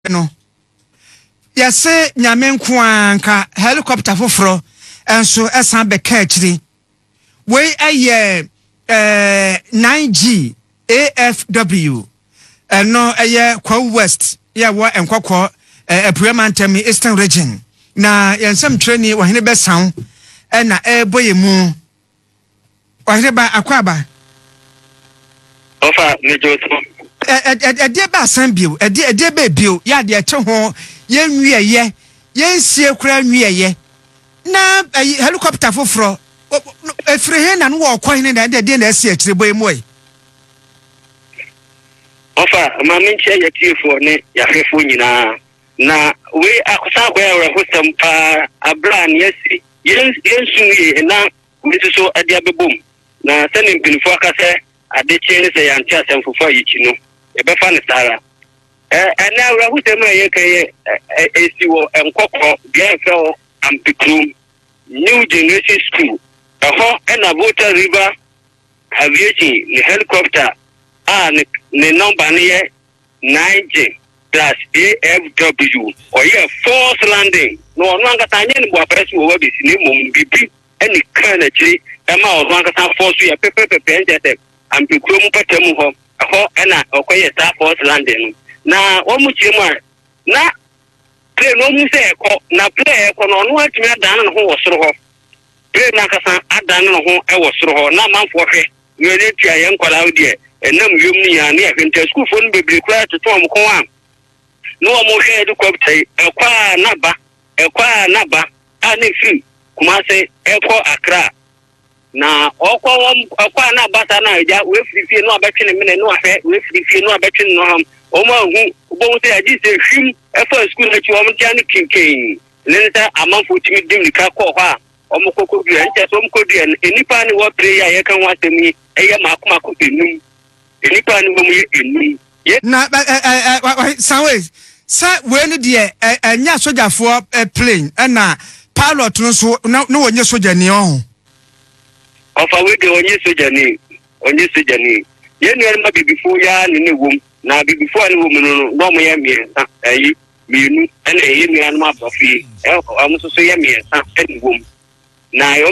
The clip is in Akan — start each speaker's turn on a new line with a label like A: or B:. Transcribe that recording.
A: no yase nyame nkoanka helicopter foforo enso esan beka akiri we aye 9G AFW no aye kwa west ya wa Nkwakwa Apuamantem Eastern region na yansam training wa hene besan na boye mu wa hene ba akwaba
B: ofa mejoto
A: ede ba san bio ede ba bio ya de eche ho ye nwieye ye nsie kura nwieye na helicopter foforo efrehe na no wo kwa hene na de na esi akire boye mu
B: ofa maminche ya tifo ne ya fefo nyina na we akosa kwa ya hosam pa abran yesi yensu na mitiso ade abebom na sene mpinfo akase ade chene se yanti asemfofo yichi no ebefa ne sara na awra hosam ye kaye esiwo Nkwakwa bia fe ampikrum new generation school ho na Water River aviation ni helicopter ne number ne 9G plus AFW or yeah force landing no nwanga tanye ni bwa press wo wabisi ni mum bibi eni kan akiri ema nwanga san force ya pepe njete ampikuro mu patem ho na okoye star force landing na omu chirima na plane no mu se ekọ na plane ekọ no no atumi adan no ho wosoro ho plane na kasa adan no ho e wosoro ho na manfo hwe yele tia ye nkwala odie enam yom ni ya na hwenta school phone bebre kura to tom ko an no mo hwe helicopter ekwa naba ani free kuma se ekọ Accra na okwa naba ta na eja we free no abetwe ne no ahwe we free no abetwe no ham o ma hu bo se aji se hwim efo school na chi o mo tia ni kinken nenta amanfo timi dim ni ka ko ha o mo kokko bi ente so mo kodu enipa ni wo prayer ye kan wasemi eye makomako enum enipa ni wo mu enum
A: na sanwe sa we no de anya sojafo plane na pilot no so no wonye soja ni on
B: ofa we de onye soja ni ye nu ma bibifo ya ne wom na bibifo ne wom no mo ye miensa mienu ene ye mienu abafi amuso so ye miensa ene wom na yo